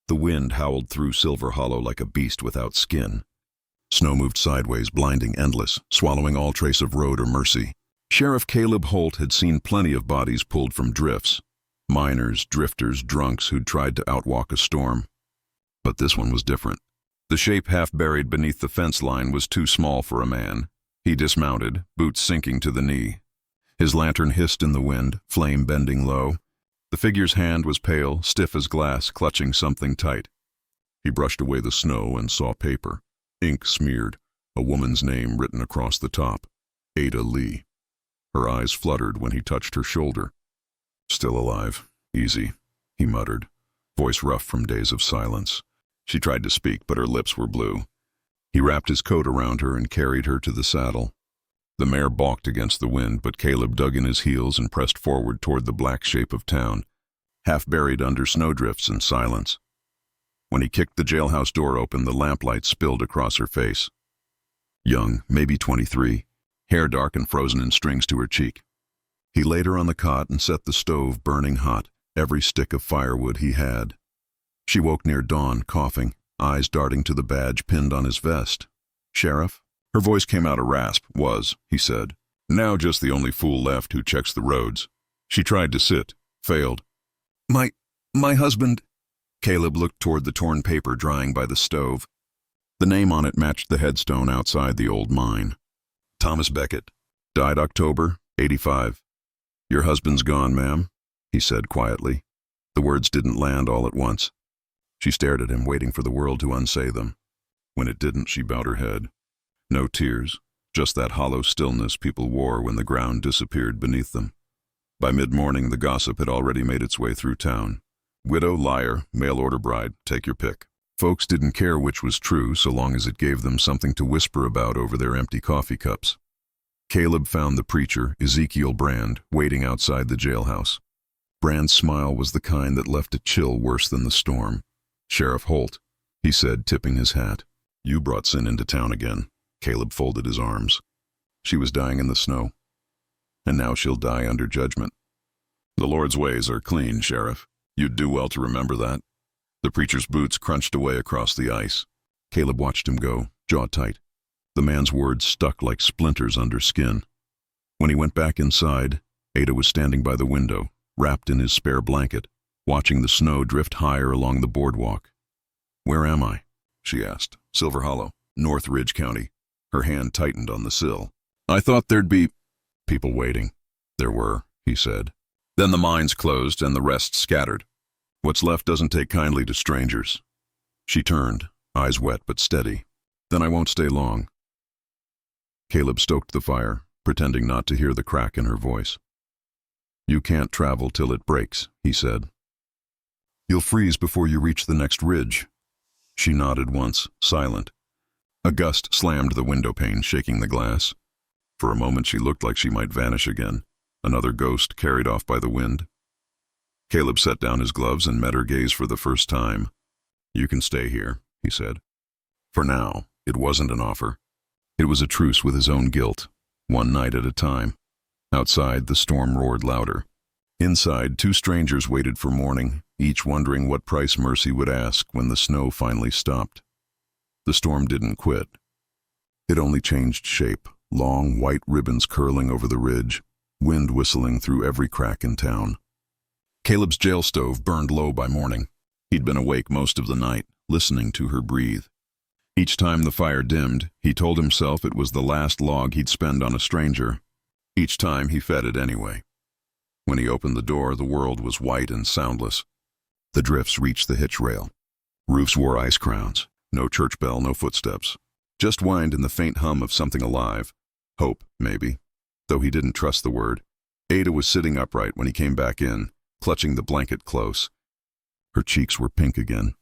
The wind howled through Silver Hollow like a beast without skin. Snow moved sideways, blinding, endless, swallowing all trace of road or mercy. Sheriff Caleb Holt had seen plenty of bodies pulled from drifts. Miners, drifters, drunks who'd tried to outwalk a storm. But this one was different. The shape half buried beneath the fence line was too small for a man. He dismounted, boots sinking to the knee. His lantern hissed in the wind, flame bending low. The figure's hand was pale, stiff as glass, clutching something tight. He brushed away the snow and saw paper. Ink smeared, a woman's name written across the top. Ada Lee. Her eyes fluttered when he touched her shoulder. Still alive. Easy, he muttered, voice rough from days of silence. She tried to speak, but her lips were blue. He wrapped his coat around her and carried her to the saddle. The mare balked against the wind, but Caleb dug in his heels and pressed forward toward the black shape of town, half buried under snowdrifts and silence. When he kicked the jailhouse door open, the lamplight spilled across her face. Young, maybe 23, hair dark and frozen in strings to her cheek. He laid her on the cot and set the stove burning hot, every stick of firewood he had. She woke near dawn, coughing, eyes darting to the badge pinned on his vest. "Sheriff?" Her voice came out a rasp. "Was," he said. "Now just the only fool left who checks the roads." She tried to sit, failed. My husband." Caleb looked toward the torn paper drying by the stove. The name on it matched the headstone outside the old mine. Thomas Beckett. Died October, 85. "Your husband's gone, ma'am," he said quietly. The words didn't land all at once. She stared at him, waiting for the world to unsay them. When it didn't, she bowed her head. No tears, just that hollow stillness people wore when the ground disappeared beneath them. By mid-morning, the gossip had already made its way through town. Widow, liar, mail-order bride, take your pick. Folks didn't care which was true so long as it gave them something to whisper about over their empty coffee cups. Caleb found the preacher, Ezekiel Brand, waiting outside the jailhouse. Brand's smile was the kind that left a chill worse than the storm. "Sheriff Holt," he said, tipping his hat. "You brought sin into town again." Caleb folded his arms. "She was dying in the snow, and now she'll die under judgment." "The Lord's ways are clean, Sheriff. You'd do well to remember that." The preacher's boots crunched away across the ice. Caleb watched him go, jaw tight. The man's words stuck like splinters under skin. When he went back inside, Ada was standing by the window, wrapped in his spare blanket, watching the snow drift higher along the boardwalk. "Where am I?" she asked. "Silver Hollow, North Ridge County." Her hand tightened on the sill. "I thought there'd be people waiting." "There were," he said. "Then the mines closed and the rest scattered. What's left doesn't take kindly to strangers." She turned, eyes wet but steady. "Then I won't stay long." Caleb stoked the fire, pretending not to hear the crack in her voice. "You can't travel till it breaks," he said. "You'll freeze before you reach the next ridge." She nodded once, silent. A gust slammed the window pane, shaking the glass. For a moment she looked like she might vanish again, another ghost carried off by the wind. Caleb set down his gloves and met her gaze for the first time. "You can stay here," he said. For now, it wasn't an offer. It was a truce with his own guilt, one night at a time. Outside, the storm roared louder. Inside, two strangers waited for morning, each wondering what price mercy would ask when the snow finally stopped. The storm didn't quit. It only changed shape, long white ribbons curling over the ridge, wind whistling through every crack in town. Caleb's jail stove burned low by morning. He'd been awake most of the night, listening to her breathe. Each time the fire dimmed, he told himself it was the last log he'd spend on a stranger. Each time he fed it anyway. When he opened the door, the world was white and soundless. The drifts reached the hitch rail. Roofs wore ice crowns. No church bell, no footsteps. Just wind and the faint hum of something alive. Hope, maybe. Though he didn't trust the word. Ada was sitting upright when he came back in, clutching the blanket close. Her cheeks were pink again,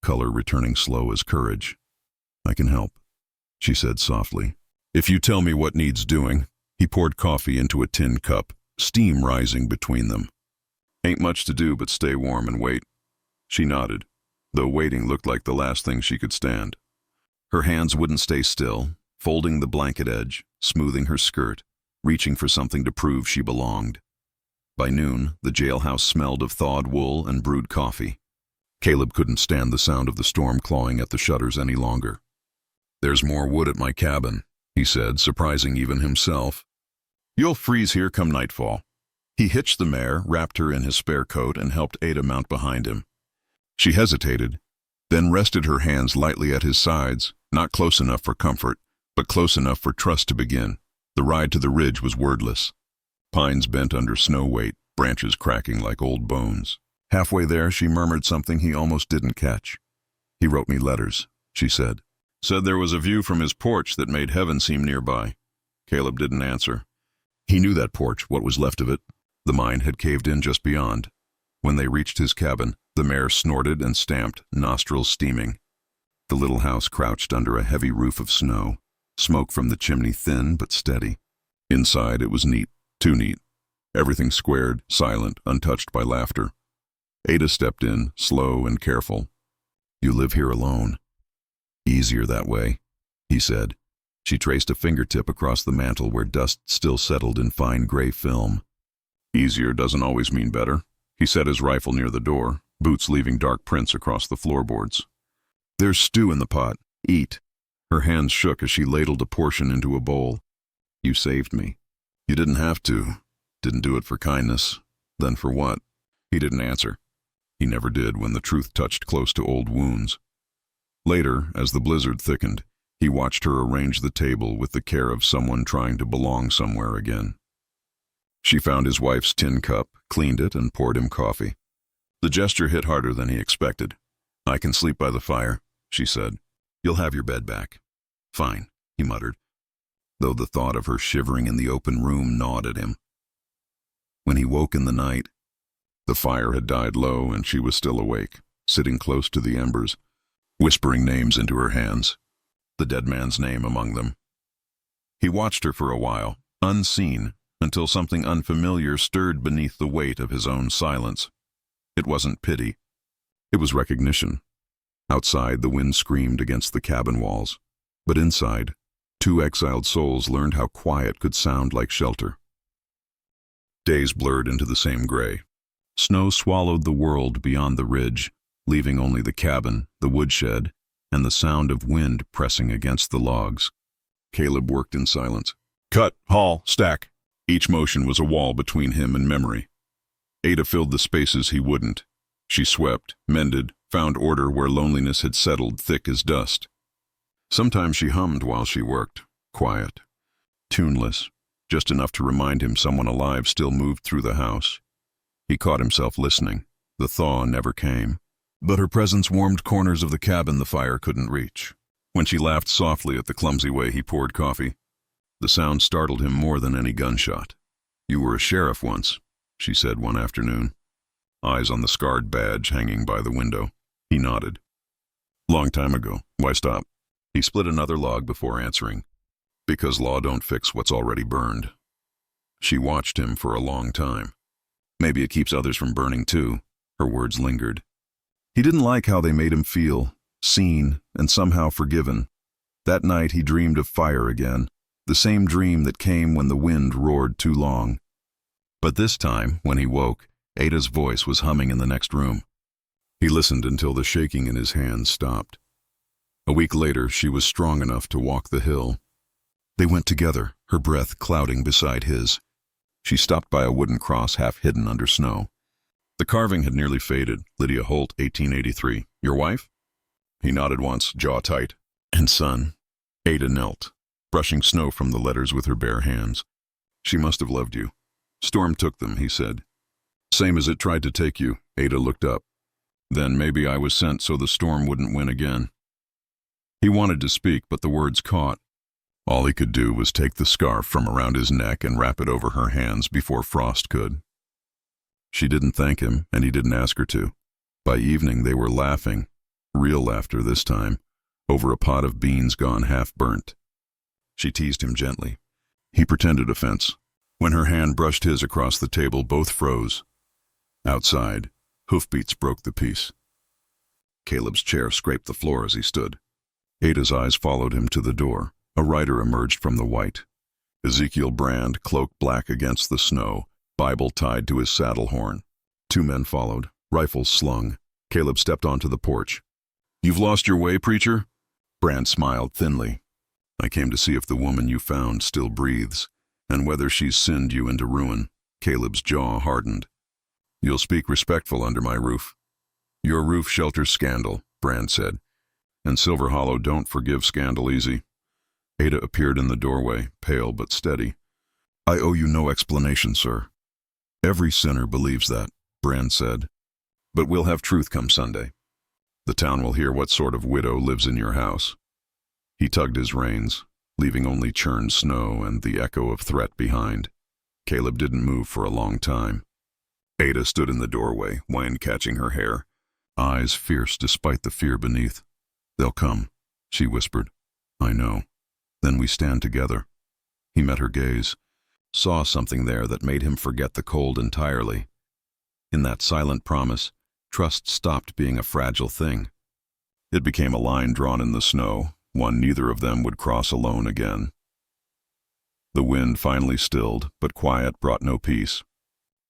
color returning slow as courage. "I can help," she said softly. "If you tell me what needs doing." He poured coffee into a tin cup, steam rising between them. "Ain't much to do but stay warm and wait." She nodded, though waiting looked like the last thing she could stand. Her hands wouldn't stay still, folding the blanket edge, smoothing her skirt, reaching for something to prove she belonged. By noon, the jailhouse smelled of thawed wool and brewed coffee. Caleb couldn't stand the sound of the storm clawing at the shutters any longer. "There's more wood at my cabin," he said, surprising even himself. "You'll freeze here come nightfall." He hitched the mare, wrapped her in his spare coat, and helped Ada mount behind him. She hesitated, then rested her hands lightly at his sides, not close enough for comfort, but close enough for trust to begin. The ride to the ridge was wordless. Pines bent under snow weight, branches cracking like old bones. Halfway there, she murmured something he almost didn't catch. "He wrote me letters," she said. "Said there was a view from his porch that made heaven seem nearby." Caleb didn't answer. He knew that porch, what was left of it. The mine had caved in just beyond. When they reached his cabin, the mare snorted and stamped, nostrils steaming. The little house crouched under a heavy roof of snow, smoke from the chimney thin but steady. Inside it was neat, too neat. Everything squared, silent, untouched by laughter. Ada stepped in, slow and careful. "You live here alone." "Easier that way," he said. She traced a fingertip across the mantel where dust still settled in fine gray film. "Easier doesn't always mean better." He set his rifle near the door, boots leaving dark prints across the floorboards. "There's stew in the pot. Eat." Her hands shook as she ladled a portion into a bowl. "You saved me." "You didn't have to. Didn't do it for kindness. Then for what?" He didn't answer. He never did when the truth touched close to old wounds. Later, as the blizzard thickened, he watched her arrange the table with the care of someone trying to belong somewhere again. She found his wife's tin cup, cleaned it, and poured him coffee. The gesture hit harder than he expected. "I can sleep by the fire," she said. "You'll have your bed back." "Fine," he muttered, though the thought of her shivering in the open room gnawed at him. When he woke in the night, the fire had died low and she was still awake, sitting close to the embers, whispering names into her hands, the dead man's name among them. He watched her for a while, unseen, until something unfamiliar stirred beneath the weight of his own silence. It wasn't pity. It was recognition. Outside, the wind screamed against the cabin walls, but inside, two exiled souls learned how quiet could sound like shelter. Days blurred into the same gray. Snow swallowed the world beyond the ridge, leaving only the cabin, the woodshed, and the sound of wind pressing against the logs. Caleb worked in silence. Cut, haul, stack. Each motion was a wall between him and memory. Ada filled the spaces he wouldn't. She swept, mended, found order where loneliness had settled thick as dust. Sometimes she hummed while she worked, quiet, tuneless, just enough to remind him someone alive still moved through the house. He caught himself listening. The thaw never came, but her presence warmed corners of the cabin the fire couldn't reach. When she laughed softly at the clumsy way he poured coffee, the sound startled him more than any gunshot. "You were a sheriff once," she said one afternoon, eyes on the scarred badge hanging by the window. He nodded. "Long time ago. Why stop?" He split another log before answering. "Because law don't fix what's already burned." She watched him for a long time. "Maybe it keeps others from burning too." Her words lingered. He didn't like how they made him feel, seen and somehow forgiven. That night he dreamed of fire again, the same dream that came when the wind roared too long. But this time, when he woke, Ada's voice was humming in the next room. He listened until the shaking in his hands stopped. A week later, she was strong enough to walk the hill. They went together, her breath clouding beside his. She stopped by a wooden cross half hidden under snow. The carving had nearly faded. Lydia Holt, 1883. "Your wife?" He nodded once, jaw tight. "And son." Ada knelt, brushing snow from the letters with her bare hands. "She must have loved you." "Storm took them," he said. "Same as it tried to take you." Ada looked up. "Then maybe I was sent so the storm wouldn't win again." He wanted to speak, but the words caught. All he could do was take the scarf from around his neck and wrap it over her hands before frost could. She didn't thank him, and he didn't ask her to. By evening they were laughing, real laughter this time, over a pot of beans gone half-burnt. She teased him gently. He pretended offense. When her hand brushed his across the table, both froze. Outside, hoofbeats broke the peace. Caleb's chair scraped the floor as he stood. Ada's eyes followed him to the door. A rider emerged from the white. Ezekiel Brand, cloak black against the snow, Bible tied to his saddle horn. Two men followed, rifles slung. Caleb stepped onto the porch. "You've lost your way, preacher?" Brand smiled thinly. "I came to see if the woman you found still breathes, and whether she's sinned you into ruin." Caleb's jaw hardened. "You'll speak respectful under my roof." "Your roof shelters scandal," Brand said, "and Silver Hollow don't forgive scandal easy." Ada appeared in the doorway, pale but steady. "I owe you no explanation, sir." "Every sinner believes that," Brand said. "But we'll have truth come Sunday. The town will hear what sort of widow lives in your house." He tugged his reins, leaving only churned snow and the echo of threat behind. Caleb didn't move for a long time. Ada stood in the doorway, wind catching her hair, eyes fierce despite the fear beneath. "They'll come," she whispered. "I know. Then we stand together." He met her gaze, saw something there that made him forget the cold entirely. In that silent promise, trust stopped being a fragile thing. It became a line drawn in the snow, one neither of them would cross alone again. The wind finally stilled, but quiet brought no peace.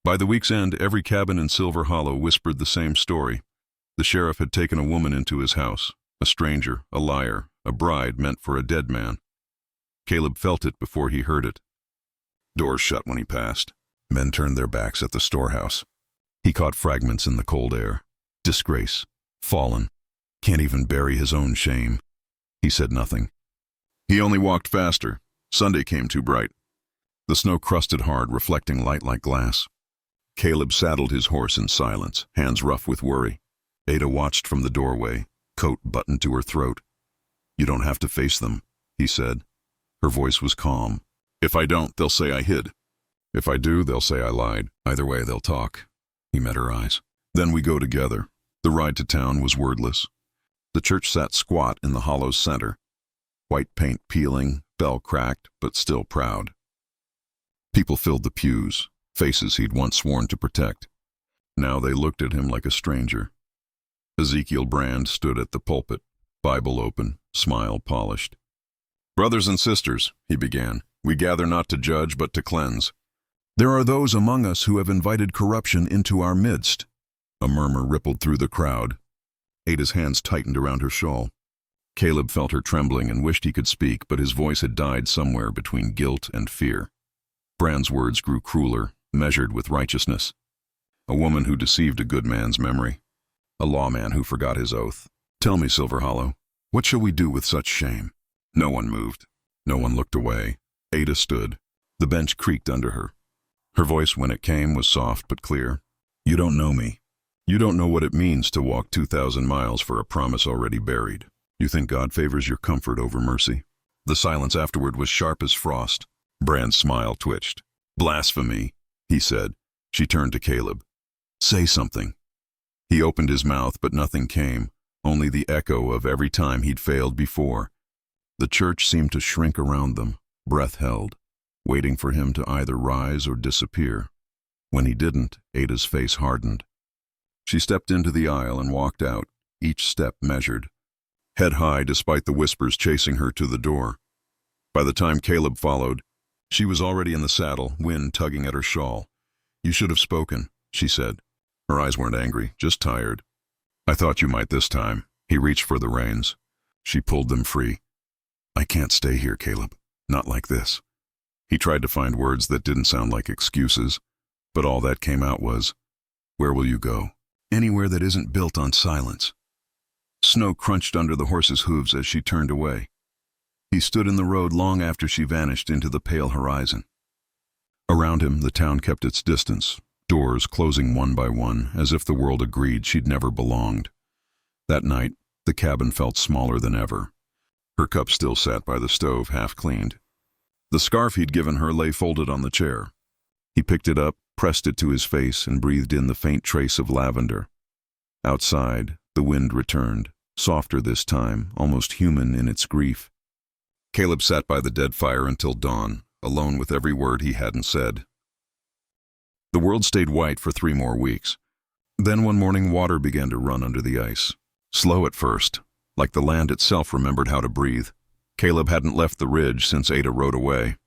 By the week's end, every cabin in Silver Hollow whispered the same story. The sheriff had taken a woman into his house, a stranger, a liar, a bride meant for a dead man. Caleb felt it before he heard it. Doors shut when he passed. Men turned their backs at the storehouse. He caught fragments in the cold air. Disgrace. Fallen. Can't even bury his own shame. He said nothing. He only walked faster. Sunday came too bright. The snow crusted hard, reflecting light like glass. Caleb saddled his horse in silence, hands rough with worry. Ada watched from the doorway, coat buttoned to her throat. "You don't have to face them," he said. Her voice was calm. "If I don't, they'll say I hid. If I do, they'll say I lied. Either way, they'll talk." He met her eyes. "Then we go together." The ride to town was wordless. The church sat squat in the hollow's center. White paint peeling, bell cracked, but still proud. People filled the pews, faces he'd once sworn to protect. Now they looked at him like a stranger. Ezekiel Brand stood at the pulpit, Bible open, smile polished. "Brothers and sisters," he began, "we gather not to judge but to cleanse. There are those among us who have invited corruption into our midst." A murmur rippled through the crowd. Ada's hands tightened around her shawl. Caleb felt her trembling and wished he could speak, but his voice had died somewhere between guilt and fear. Brand's words grew crueler, measured with righteousness. A woman who deceived a good man's memory. A lawman who forgot his oath. "Tell me, Silver Hollow, what shall we do with such shame?" No one moved. No one looked away. Ada stood. The bench creaked under her. Her voice, when it came, was soft but clear. "You don't know me. You don't know what it means to walk 2,000 miles for a promise already buried. You think God favors your comfort over mercy?" The silence afterward was sharp as frost. Brand's smile twitched. "Blasphemy," he said. She turned to Caleb. "Say something." He opened his mouth, but nothing came, only the echo of every time he'd failed before. The church seemed to shrink around them, breath held, waiting for him to either rise or disappear. When he didn't, Ada's face hardened. She stepped into the aisle and walked out, each step measured. Head high despite the whispers chasing her to the door. By the time Caleb followed, she was already in the saddle, wind tugging at her shawl. "You should have spoken," she said. Her eyes weren't angry, just tired. "I thought you might this time." He reached for the reins. She pulled them free. "I can't stay here, Caleb. Not like this." He tried to find words that didn't sound like excuses, but all that came out was, "Where will you go?" "Anywhere that isn't built on silence." Snow crunched under the horse's hooves as she turned away. He stood in the road long after she vanished into the pale horizon. Around him, the town kept its distance, doors closing one by one, as if the world agreed she'd never belonged. That night, the cabin felt smaller than ever. Her cup still sat by the stove, half cleaned. The scarf he'd given her lay folded on the chair. He picked it up, pressed it to his face, and breathed in the faint trace of lavender. Outside, the wind returned, softer this time, almost human in its grief. Caleb sat by the dead fire until dawn, alone with every word he hadn't said. The world stayed white for 3 more weeks. Then one morning water began to run under the ice. Slow at first, like the land itself remembered how to breathe. Caleb hadn't left the ridge since Ada rode away.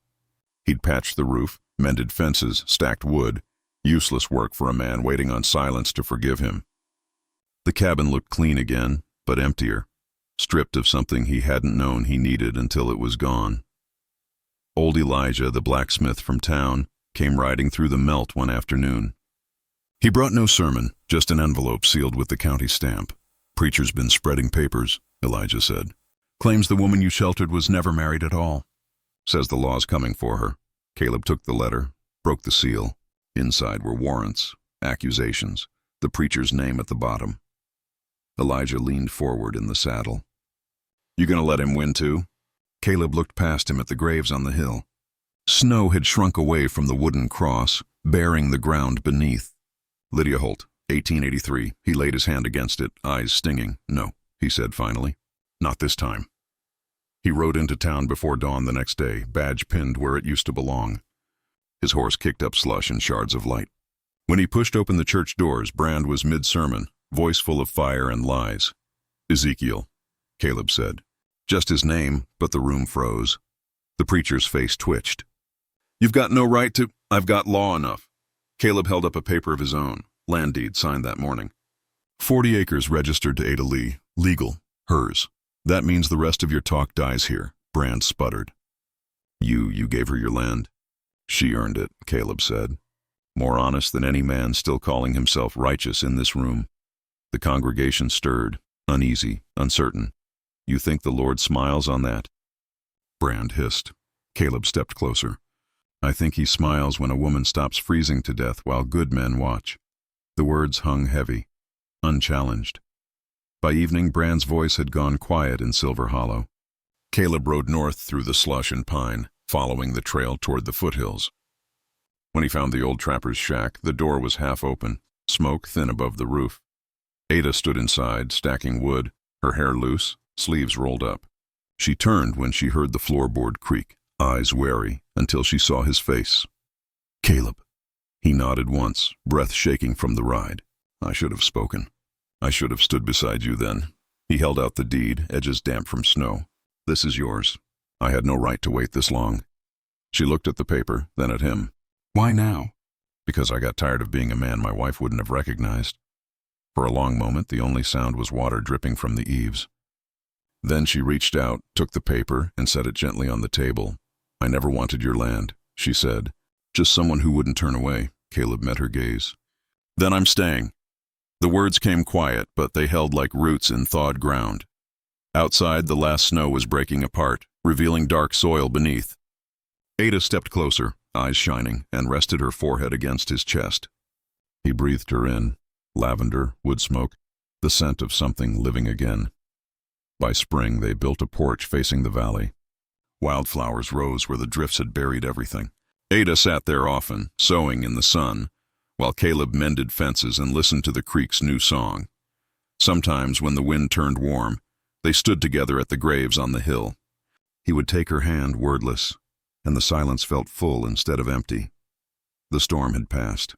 He'd patched the roof, mended fences, stacked wood, useless work for a man waiting on silence to forgive him. The cabin looked clean again, but emptier, stripped of something he hadn't known he needed until it was gone. Old Elijah, the blacksmith from town, came riding through the melt one afternoon. He brought no sermon, just an envelope sealed with the county stamp. "Preacher's been spreading papers," Elijah said. "Claims the woman you sheltered was never married at all. Says the law's coming for her." Caleb took the letter, broke the seal. Inside were warrants, accusations, the preacher's name at the bottom. Elijah leaned forward in the saddle. "You gonna let him win too?" Caleb looked past him at the graves on the hill. Snow had shrunk away from the wooden cross, bearing the ground beneath. "Lydia Holt, 1883. He laid his hand against it, eyes stinging. "No," he said finally. "Not this time." He rode into town before dawn the next day, badge pinned where it used to belong. His horse kicked up slush and shards of light. When he pushed open the church doors, Brand was mid-sermon, voice full of fire and lies. "Ezekiel," Caleb said. Just his name, but the room froze. The preacher's face twitched. "You've got no right to—" "I've got law enough." Caleb held up a paper of his own, land deed signed that morning. 40 acres registered to Ada Lee, legal, hers. "That means the rest of your talk dies here," Brand sputtered. You gave her your land." "She earned it," Caleb said. More honest than any man still calling himself righteous in this room. The congregation stirred, uneasy, uncertain. "You think the Lord smiles on that?" Brand hissed. Caleb stepped closer. "I think he smiles when a woman stops freezing to death while good men watch." The words hung heavy, unchallenged. By evening, Brand's voice had gone quiet in Silver Hollow. Caleb rode north through the slush and pine, following the trail toward the foothills. When he found the old trapper's shack, the door was half open, smoke thin above the roof. Ada stood inside, stacking wood, her hair loose, sleeves rolled up. She turned when she heard the floorboard creak, eyes wary, until she saw his face. "Caleb." He nodded once, breath shaking from the ride. "I should have spoken. I should have stood beside you then." He held out the deed, edges damp from snow. "This is yours. I had no right to wait this long." She looked at the paper, then at him. "Why now?" "Because I got tired of being a man my wife wouldn't have recognized." For a long moment, the only sound was water dripping from the eaves. Then she reached out, took the paper, and set it gently on the table. "I never wanted your land," she said. "Just someone who wouldn't turn away." Caleb met her gaze. "Then I'm staying." The words came quiet, but they held like roots in thawed ground. Outside, the last snow was breaking apart, revealing dark soil beneath. Ada stepped closer, eyes shining, and rested her forehead against his chest. He breathed her in, lavender, wood smoke, the scent of something living again. By spring, they built a porch facing the valley. Wildflowers rose where the drifts had buried everything. Ada sat there often, sewing in the sun, while Caleb mended fences and listened to the creek's new song. Sometimes, when the wind turned warm, they stood together at the graves on the hill. He would take her hand, wordless, and the silence felt full instead of empty. The storm had passed.